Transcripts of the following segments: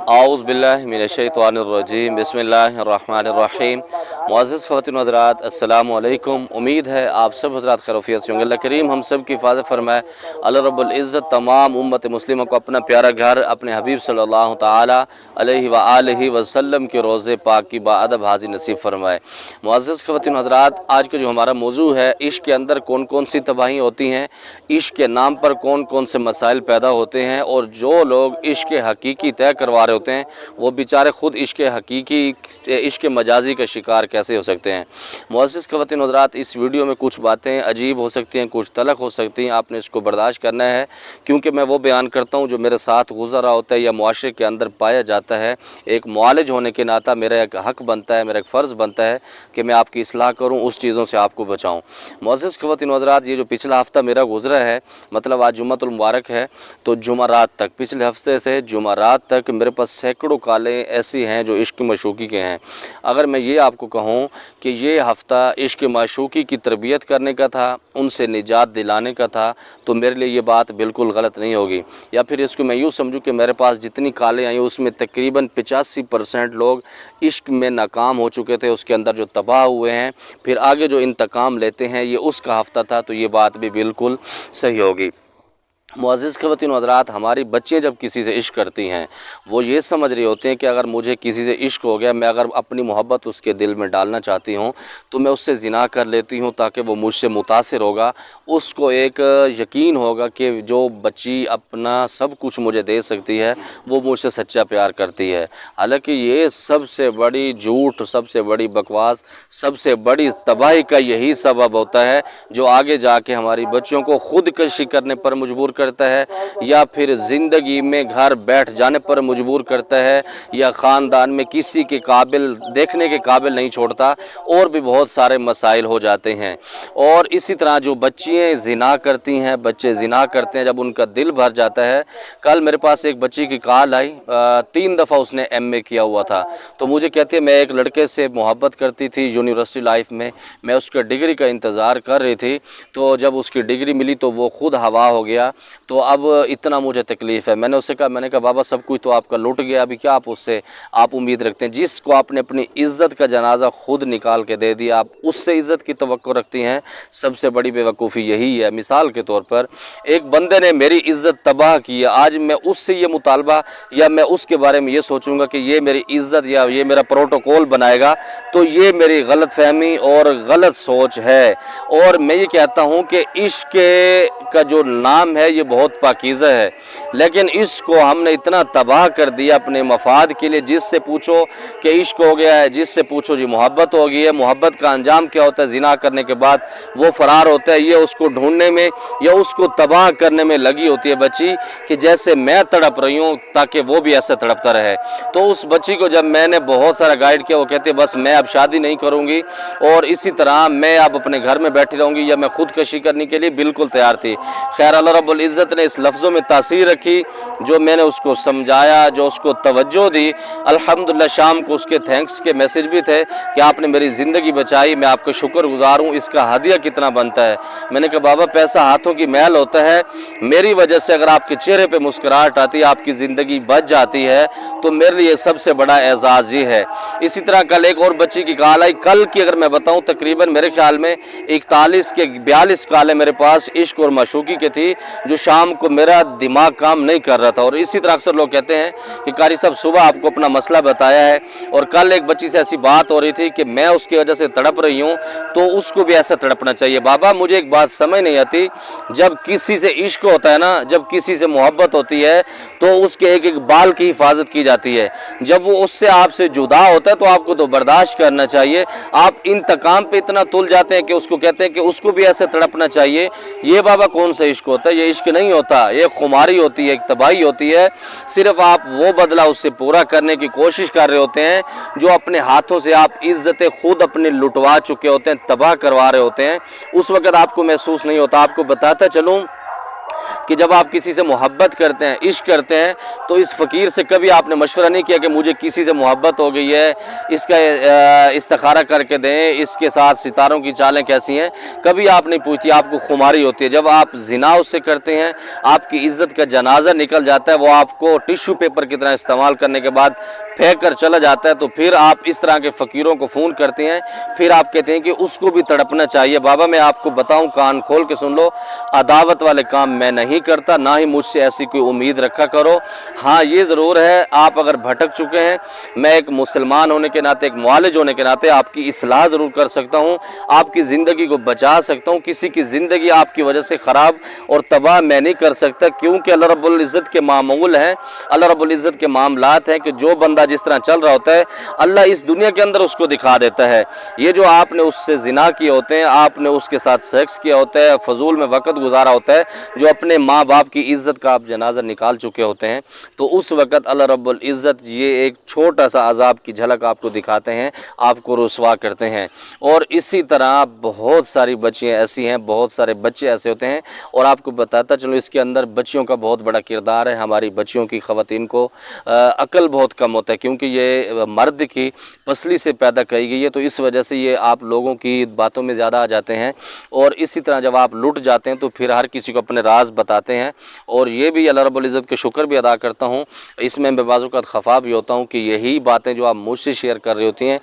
आऊज़ बिल्लाहि मिनश्शैतानिर्रजीम बिस्मिल्लाहिर्रहमानिर्रहीम। मुअज़्ज़िज़ ख़वातीन व हज़रात, अस्सलामु अलैकुम। उम्मीद है आप सब हज़रात खैरियत से होंगे। अल्लाह करीम हम सब की हिफाज़त फरमाए। अल्लाह रब्बुल इज़्ज़त तमाम उम्मत मुस्लिमों को अपना प्यारा घर अपने हबीब सल्लल्लाहु ताला अलैहि व आलिहि वसल्लम के रोज़े पाक की बाअदब हाज़िर नसीब फरमाए। मुअज़्ज़िज़ ख़वातीन व हज़रात, आज का जो हमारा मौजू है, इश्क़ के अंदर कौन कौन सी तबाही होती हैं, इश्क़ के नाम पर कौन कौन से मसाइल पैदा होते हैं, और जो लोग इश्क़ हकीकी तय करवा रहे होते हैं वो बेचारे ख़ुद इश्क़ हकीकी इश्क़ मजाजी का शिकार कैसे हो सकते हैं। मुअज़्ज़िज़ ख़वातीन हज़रात, इस वीडियो में कुछ बातें अजीब हो सकती हैं, कुछ तलख़ हो सकती हैं, आपने इसको बर्दाश्त करना है, क्योंकि मैं वो बयान करता हूँ जो मेरे साथ गुज़रा होता है या मुआशरे के अंदर पाया जाता है। एक मुआलिज होने के नाता मेरा एक हक़ बनता है, मेरा एक फ़र्ज़ बनता है कि मैं आपकी इस्लाह करूँ, उस चीज़ों से आपको बचाऊँ। मुअज़्ज़िज़ ख़वातीन हज़रात, ये जो पिछला हफ़्ता मेरा गुज़रा है, मतलब आज जुम्मतुल मुबारक है, तो जुमेरात तक, पिछले हफ्ते से जुमेरात तक मेरे पास सैकड़ों कालें ऐसी हैं जो इश्क़ माशूक़ी के हैं। अगर मैं ये आपको कहूँ कि ये हफ़्ता इश्क़ माशूक़ी की तरबियत करने का था, उनसे निजात दिलाने का था, तो मेरे लिए ये बात बिल्कुल गलत नहीं होगी। या फिर इसको मैं यूँ समझूँ कि मेरे पास जितनी कालें आई उसमें तकरीबन 85% लोग इश्क़ में नाकाम हो चुके थे, उसके अंदर जो तबाह हुए हैं, फिर आगे जो इंतकाम लेते हैं, ये उसका हफ़्ता था, तो ये बात भी बिल्कुल सही होगी। मुअज़्ज़िज़ ख़वातीन हज़रात, हमारी बच्चियाँ जब किसी से इश्क़ करती हैं, वो ये समझ रही होती हैं कि अगर मुझे किसी से इश्क़ हो गया, मैं अगर अपनी मोहब्बत उसके दिल में डालना चाहती हूँ तो मैं उससे ज़िना कर लेती हूँ, ताकि वो मुझसे मुतासिर होगा, उसको एक यकीन होगा कि जो बच्ची अपना सब कुछ मुझे दे सकती है वो मुझसे सच्चा प्यार करती है। हालांकि ये सबसे बड़ी झूठ, सबसे बड़ी बकवास, सबसे बड़ी तबाही का यही सबब होता है जो आगे जाके हमारी बच्चियों को ख़ुदकशी करने पर मजबूर करता है, या फिर ज़िंदगी में घर बैठ जाने पर मजबूर करता है, या ख़ानदान में किसी के काबिल देखने के काबिल नहीं छोड़ता, और भी बहुत सारे मसाइल हो जाते हैं। और इसी तरह जो बच्चियाँ ज़िना करती हैं, बच्चे ज़िना करते हैं, जब उनका दिल भर जाता है। कल मेरे पास एक बच्ची की कॉल आई, 3 दफ़ा उसने MA किया हुआ था, तो मुझे कहती है मैं एक लड़के से मोहब्बत करती थी यूनिवर्सिटी लाइफ में, मैं उसके डिग्री का इंतज़ार कर रही थी, तो जब उसकी डिग्री मिली तो वो खुद हवा हो गया, तो अब इतना मुझे तकलीफ़ है। मैंने कहा बाबा सब कुछ तो आपका लुट गया, अभी क्या आप उससे आप उम्मीद रखते हैं? जिसको आपने अपनी इज़्ज़त का जनाजा खुद निकाल के दे दिया, आप उससे इज़्ज़त की तवक्को रखती हैं। सबसे बड़ी बेवकूफ़ी यही है। मिसाल के तौर पर एक बंदे ने मेरी इज़्ज़त तबाह की है, आज मैं उससे ये मुतालबा या मैं उसके बारे में ये सोचूंगा कि ये मेरी इज़्ज़त या ये मेरा प्रोटोकॉल बनाएगा, तो ये मेरी गलत फहमी और गलत सोच है। और मैं ये कहता हूँ कि इश्क़ का जो नाम है ये बहुत पाकीज़ा है, लेकिन इसको हमने इतना तबाह कर दिया अपने मफाद के लिए। जिससे पूछो कि इश्क़ हो गया है, जिससे पूछो जी मोहब्बत हो गई है, मोहब्बत का अंजाम क्या होता है? ज़िना करने के बाद वो फ़रार होता है, ये उसको ढूंढने में या उसको तबाह करने में लगी होती है बच्ची, कि जैसे मैं तड़प रही हूँ ताकि वो भी ऐसे तड़पता रहे। तो उस बच्ची को जब मैंने बहुत सारा गाइड किया, वो कहती है बस मैं अब शादी नहीं करूँगी और इसी तरह मैं अब अपने घर में बैठी रहूँगी, या मैं खुदकशी करने के लिए बिल्कुल तैयार थी। खैर अल्लाह रब्बुल इज़्ज़त ने इस लफ्ज़ों में तासीर रखी, जो मैंने उसको समझाया, जो उसको तवज्जो दी, अल्हम्दुलिल्लाह शाम को उसके थैंक्स के मैसेज भी थे कि आपने मेरी ज़िंदगी बचाई, मैं आपका शुक्रगुज़ार हूँ, इसका हदिया कितना बनता है? मैंने कहा बाबा पैसा हाथों की मैल होता है, मेरी वजह से अगर आपके चेहरे पे मुस्कुराहट आती है, आपकी ज़िंदगी बच जाती है, तो मेरे लिए सबसे बड़ा एजाज़ ये है। इसी तरह कल एक और बच्ची की कॉल आई, कल की अगर मैं बताऊं तकरीबन मेरे ख्याल में 41 के 42 कॉलें मेरे पास इश्क और माशूकी के थी, जो शाम को मेरा दिमाग काम नहीं कर रहा था। और इसी तरह अक्सर लोग कहते हैं कि कारी साहब सुबह आपको अपना मसला बताया है, और कल एक बच्ची से ऐसी बात हो रही थी कि मैं उसकी वजह से तड़प रही हूँ, तो उसको भी ऐसा तड़पना चाहिए। बाबा मुझे एक बात समझ नहीं आती, जब किसी से इश्क होता है ना, जब किसी से मोहब्बत होती है, तो उसके एक एक बाल की हिफाजत की जाती है। जब वो उससे आपसे जुदा होता है तो आपको तो बर्दाश्त करना चाहिए। आप इंतकाम पे इतना तुल जाते हैं कि उसको कहते हैं कि उसको भी ऐसे तड़पना चाहिए। ये बाबा कौन सा इश्क होता है? ये इश्क नहीं होता, ये खुमारी होती है, एक तबाही होती है। सिर्फ आप वो बदला उससे पूरा करने की कोशिश कर रहे होते हैं जो अपने हाथों से आप इज्जतें खुद अपने लुटवा चुके होते हैं, तबाह करवा रहे होते हैं। उस वक्त आपको महसूस नहीं होता। आपको बताता चलूँ کہ جب آپ کسی سے محبت کرتے ہیں، عشق کرتے ہیں، تو اس فقیر سے کبھی آپ نے مشورہ نہیں کیا کہ مجھے کسی سے محبت ہو گئی ہے، اس کا استخارہ کر کے دیں، اس کے ساتھ ستاروں کی چالیں کیسی ہیں، کبھی آپ نہیں پوچھتی، آپ کو خماری ہوتی ہے۔ جب آپ زنا اس سے کرتے ہیں، آپ کی عزت کا جنازہ نکل جاتا ہے، وہ آپ کو ٹیشو پیپر کی طرح استعمال کرنے کے بعد پھینک کر چلا جاتا ہے، تو پھر آپ اس طرح کے فقیروں کو فون کرتے ہیں، پھر آپ کہتے ہیں کہ اس کو بھی تڑپنا چاہیے۔ بابا میں آپ کو بتاؤں، کان کھول کے سن لو، عداوت والے کام میں نہیں کرتا، نہ ہی مجھ سے ایسی کوئی امید رکھا کرو۔ ہاں یہ ضرور ہے، آپ اگر بھٹک چکے ہیں، میں ایک مسلمان ہونے کے ناطے، ایک معالج ہونے کے ناطے آپ کی اصلاح ضرور کر سکتا ہوں، آپ کی زندگی کو بچا سکتا ہوں۔ کسی کی زندگی آپ کی وجہ سے خراب اور تباہ میں نہیں کر سکتا، کیونکہ اللہ رب العزت کے معمول ہیں، اللہ رب العزت کے معاملات ہیں کہ جو بندہ جس طرح چل رہا ہوتا ہے، اللہ اس دنیا کے اندر اس کو دکھا دیتا ہے۔ یہ جو آپ نے اس سے زنا کیے ہوتے ہیں، آپ نے اس کے ساتھ سیکس کیا ہوتا ہے، فضول میں وقت گزارا ہوتا ہے، جو اپنے ماں باپ کی عزت کا آپ جنازہ نکال چکے ہوتے ہیں، تو اس وقت اللہ رب العزت یہ ایک چھوٹا سا عذاب کی جھلک آپ کو دکھاتے ہیں، آپ کو رسوا کرتے ہیں۔ اور اسی طرح بہت ساری بچیاں ایسی ہیں، بہت سارے بچے ایسے ہوتے ہیں، اور آپ کو بتاتا چلو اس کے اندر بچیوں کا بہت بڑا کردار ہے۔ ہماری بچیوں کی، خواتین کو عقل بہت کم ہوتا ہے، کیونکہ یہ مرد کی پسلی سے پیدا کی گئی ہے، تو اس وجہ سے یہ آپ لوگوں کی باتوں میں زیادہ آ جاتے ہیں، اور اسی طرح جب آپ لٹ جاتے ہیں تو پھر ہر کسی کو اپنے راز بتاتے ہیں۔ اور یہ بھی اللہ رب العزت کے شکر بھی ادا کرتا ہوں، اس میں بعض اوقات خفا بھی ہوتا ہوں کہ یہی باتیں جو آپ مجھ سے شیئر کر رہی ہوتی ہیں،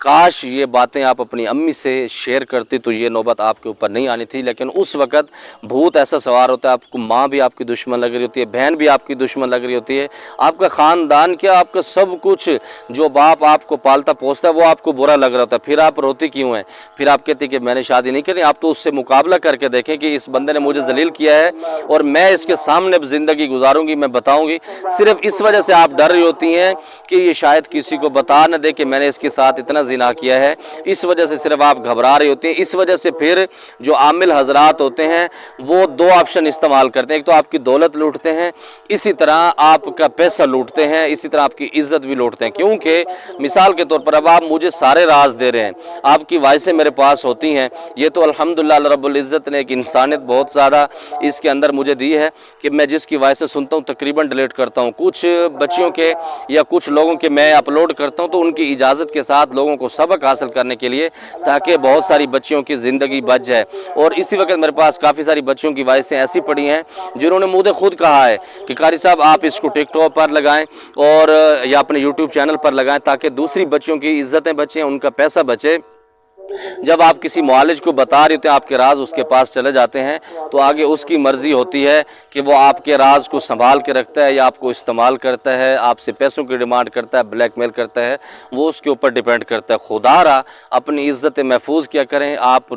کاش یہ باتیں آپ اپنی امی سے شیئر کرتی تو یہ نوبت آپ کے اوپر نہیں آنی تھی، لیکن اس وقت بھوت ایسا سوار ہوتا ہے، آپ کو ماں بھی آپ کی دشمن لگ رہی ہوتی ہے، بہن بھی آپ کی دشمن لگ رہی ہوتی ہے، آپ کا خاندان کیا، آپ کا سب کچھ، جو باپ آپ کو پالتا پوستا ہے وہ آپ کو برا لگ رہا ہوتا ہے، پھر آپ روتی کیوں ہیں؟ پھر آپ کہتے ہیں کہ میں نے شادی نہیں کرنی۔ آپ تو اس سے مقابلہ کر کے دیکھیں کہ اس بندے نے مجھے ذلیل کیا ہے، اور میں اس کے سامنے اب زندگی گزاروں گی، میں بتاؤں گی۔ صرف اس وجہ سے آپ ڈر رہی ہوتی ہیں کہ یہ شاید کسی کو بتا نہ دے کہ میں نے اس کے ساتھ اتنا زنا کیا ہے، اس وجہ سے صرف آپ گھبرا رہی ہوتی ہیں۔ اس وجہ سے پھر جو عامل حضرات ہوتے ہیں وہ دو آپشن استعمال کرتے ہیں، ایک تو آپ کی دولت لوٹتے ہیں، اسی طرح آپ کا پیسہ لوٹتے ہیں، اسی طرح آپ کی عزت بھی لوٹتے ہیں۔ کیونکہ مثال کے طور پر اب آپ مجھے سارے راز دے رہے ہیں، آپ کی وائسیں میرے پاس ہوتی ہیں، یہ تو الحمدللہ اللہ رب العزت نے ایک انسانیت بہت زیادہ اس کے اندر مجھے دی ہے کہ میں جس کی وائسیں سنتا ہوں تقریباً ڈیلیٹ کرتا ہوں، کچھ بچیوں کے یا کچھ لوگوں کے میں اپلوڈ کرتا ہوں تو ان کی اجازت کے ساتھ لوگوں کو سبق حاصل کرنے کے لیے، تاکہ بہت ساری بچیوں کی زندگی بچ جائے۔ اور اسی وقت میرے پاس کافی ساری بچیوں کی وائسیں ایسی پڑی ہیں جنہوں نے مجھے خود کہا ہے کہ قاری صاحب آپ اس کو ٹک ٹاک پر لگائیں اور یا اپنے یوٹیوب چینل پر لگائیں، تاکہ دوسری بچیوں کی عزتیں بچیں، ان کا پیسہ بچے۔ جب آپ کسی معالج کو بتا رہے ہوتے ہیں، آپ کے راز اس کے پاس چلے جاتے ہیں، تو آگے اس کی مرضی ہوتی ہے کہ وہ آپ کے راز کو سنبھال کے رکھتا ہے یا آپ کو استعمال کرتا ہے، آپ سے پیسوں کی ڈیمانڈ کرتا ہے، بلیک میل کرتا ہے، وہ اس کے اوپر ڈیپینڈ کرتا ہے۔ خدا را اپنی عزت محفوظ کیا کریں۔ آپ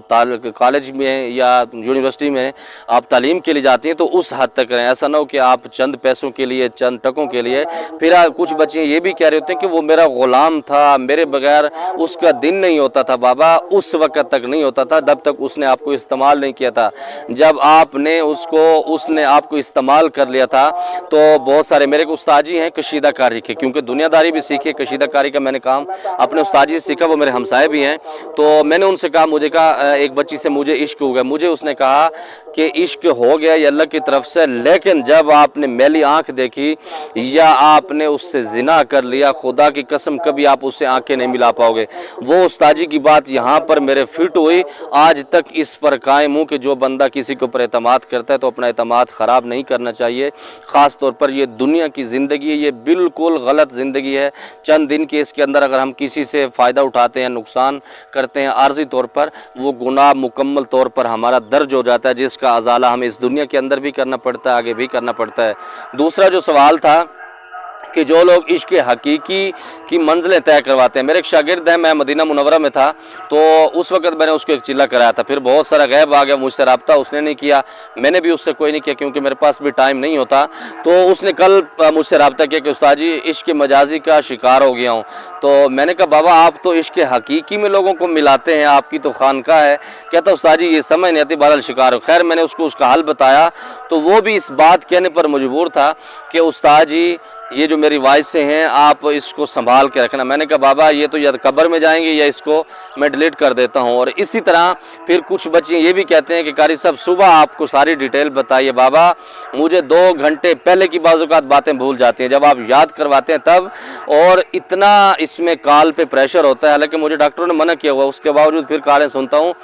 کالج میں یا یونیورسٹی میں آپ تعلیم کے لیے جاتے ہیں تو اس حد تک کریں، ایسا نہ ہو کہ آپ چند پیسوں کے لیے، چند ٹکوں کے لیے۔ پھر کچھ بچے یہ بھی کہہ رہے ہوتے ہیں کہ وہ میرا غلام تھا، میرے بغیر اس کا دن نہیں ہوتا تھا۔ بابا اس وقت تک نہیں ہوتا تھا جب تک اس نے آپ کو استعمال نہیں کیا تھا۔ جب آپ نے اس نے آپ کو استعمال کر لیا تھا تو بہت سارے میرے استاد جی ہیں کشیدہ کاری کے، کیونکہ دنیا داری بھی سیکھی، کشیدہ کاری کا میں نے کام اپنے استاد جی سے سیکھا، وہ میرے ہمسائے بھی ہیں۔ تو میں نے ان سے کہا، مجھے کہا ایک بچی سے مجھے عشق ہو گیا، مجھے اس نے کہا کہ عشق ہو گیا یہ اللہ کی طرف سے، لیکن جب آپ نے میلی آنکھ دیکھی یا آپ نے اس سے زنا کر لیا، خدا کی قسم کبھی آپ اس سے آنکھیں نہیں ملا پاؤ گے۔ وہ استاد جی کی بات یہاں پر میرے فٹ ہوئی، آج تک اس پر قائم ہوں کہ جو بندہ کسی کے اوپر اعتماد کرتا ہے تو اپنا اعتماد خراب نہیں کرنا چاہیے، خاص طور پر یہ دنیا کی زندگی ہے، یہ بالکل غلط زندگی ہے۔ چند دن کے اس کے اندر اگر ہم کسی سے فائدہ اٹھاتے ہیں، نقصان کرتے ہیں عارضی طور پر، وہ گناہ مکمل طور پر ہمارا درج ہو جاتا ہے، جس کا ازالہ ہمیں اس دنیا کے اندر بھی کرنا پڑتا ہے، آگے بھی کرنا پڑتا ہے۔ دوسرا جو سوال تھا کہ جو لوگ عشق حقیقی کی منزلیں طے کرواتے ہیں، میرے ایک شاگرد ہے، میں مدینہ منورہ میں تھا تو اس وقت میں نے اس کو ایک چلہ کرایا تھا، پھر بہت سارا غیب آ گیا، مجھ سے رابطہ اس نے نہیں کیا، میں نے بھی اس سے کوئی نہیں کیا کیونکہ میرے پاس بھی ٹائم نہیں ہوتا۔ تو اس نے کل مجھ سے رابطہ کیا کہ استاد جی عشق مجازی کا شکار ہو گیا ہوں۔ تو میں نے کہا بابا آپ تو عشق حقیقی میں لوگوں کو ملاتے ہیں، آپ کی تو خانقاہ ہے۔ کہتا استاد جی یہ سمجھ نہیں آتی، بہرحال شکار ہو۔ خیر میں نے اس کو اس کا حل بتایا تو وہ بھی اس بات کہنے پر مجبور تھا کہ استاد جی ये जो मेरी वॉइस हैं आप इसको संभाल के रखना। मैंने कहा बाबा ये तो या कब्र में जाएंगे या इसको मैं डिलीट कर देता हूँ। और इसी तरह फिर कुछ बच्चे ये भी कहते हैं कि कारी साहब सुबह आपको सारी डिटेल बताइए बाबा, मुझे 2 घंटे पहले की बाज़-औक़ात बातें भूल जाती हैं, जब आप याद करवाते हैं तब। और इतना इसमें कॉल पे प्रेशर होता है, हालांकि मुझे डॉक्टरों ने मना किया हुआ, उसके बावजूद फिर कॉलें सुनता हूँ।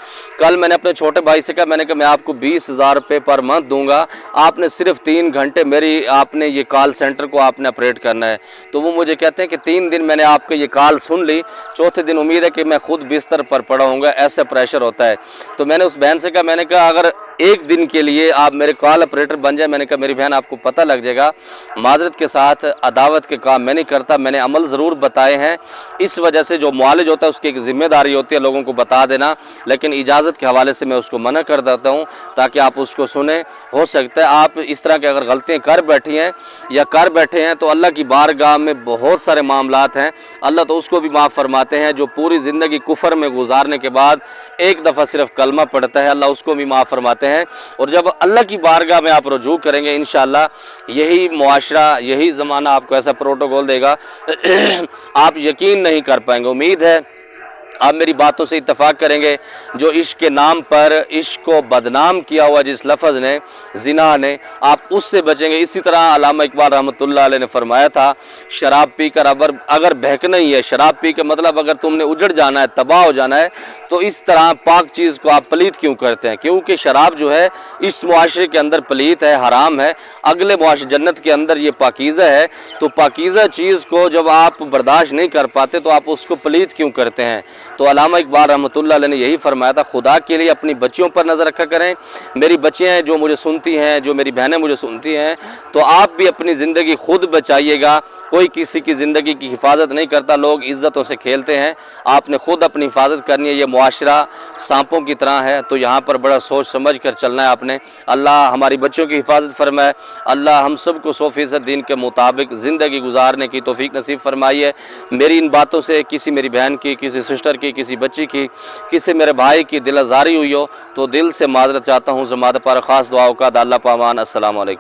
कल मैंने अपने छोटे भाई से कहा, मैंने कहा मैं आपको 20,000 रुपये पर मंथ दूंगा, आपने सिर्फ 3 घंटे मेरी आपने ये कॉल सेंटर को आपने ऑपरेट करना है। तो वो मुझे कहते हैं कि 3 दिन मैंने आपके ये कॉल सुन ली, चौथे दिन उम्मीद है कि मैं खुद बिस्तर पर पड़ा हूँगा, ऐसा प्रेशर होता है। तो मैंने उस बहन से कहा, मैंने कहा अगर एक दिन के लिए आप मेरे कॉल ऑपरेटर बन जाए, मैंने कहा मेरी बहन आपको पता लग जाएगा, माजरत के साथ अदावत के काम मैं नहीं करता, मैंने अमल ज़रूर बताए हैं। इस वजह से जो मुआलिज होता है उसकी एक ज़िम्मेदारी होती है लोगों को बता देना, लेकिन इजाज़त के हवाले से मैं उसको मना कर देता हूँ ताकि आप उसको सुने। हो सकता है आप इस तरह की अगर गलतियाँ कर बैठी हैं या कर बैठे हैं तो अल्लाह की बारगाह में बहुत सारे मामलात हैं, अल्लाह तो उसको भी माफ़ फरमाते हैं जो पूरी ज़िंदगी कुफर में गुजारने के बाद एक दफ़ा सिर्फ कलमा पढ़ता है, अल्लाह उसको भी माफ़ फरमाते हैं। और जब अल्लाह की बारगाह में आप रुजू करेंगे इंशाअल्लाह यही मुआशरा, यही ज़माना आपको ऐसा प्रोटोकॉल देगा आप यकीन नहीं कर पाएंगे। उम्मीद है आप मेरी बातों से इत्तफाक करेंगे। जो इश्क के नाम पर इश्क को बदनाम किया हुआ जिस लफ्ज़ ने, ज़िना ने, आप उससे बचेंगे। इसी तरह अल्लामा इकबाल रहमतुल्लाह अलैह ने फरमाया था, शराब पी कर अगर बहकना ही है, शराब पी के मतलब अगर तुमने उजड़ जाना है, तबाह हो जाना है, तो इस तरह पाक चीज़ को आप पलीत क्यों करते हैं? क्योंकि शराब जो है इस मुआशरे के अंदर पलीत है, हराम है, अगले मुआशरे जन्नत के अंदर ये पाकीज़ा है। तो पाकीज़ा चीज़ को जब आप बर्दाश्त नहीं कर पाते तो आप उसको पलीत क्यों करते हैं? तो अल्लामा इकबाल रहमतुल्लाह अलैह ने यही फरमाया था, खुदा के लिए अपनी बच्चियों पर नज़र रखा करें। मेरी बच्चियाँ हैं जो मुझे सुनती हैं, जो मेरी बहनें मुझे सुनती हैं, तो आप भी अपनी ज़िंदगी खुद बचाइएगा। कोई किसी की ज़िंदगी की हिफाजत नहीं करता, लोग इज़्ज़तों से खेलते हैं, आपने खुद अपनी हिफाजत करनी है। ये मुआशरा सांपों की तरह है, तो यहाँ पर बड़ा सोच समझ कर चलना है आपने। अल्लाह हमारी बच्चों की हिफाजत फरमाए, अल्लाह हम सब को 100% दीन के मुताबिक ज़िंदगी गुजारने की तौफीक नसीब फरमाइए। मेरी इन बातों से किसी मेरी बहन की, किसी सिस्टर की, किसी बच्ची की, किसी मेरे भाई की दिल आज़ारी हुई हो तो दिल से माज़रत चाहता हूँ। ज़मात पर ख़ास दुआओं का अल्लाह पामान। अस्सलामु अलैकुम।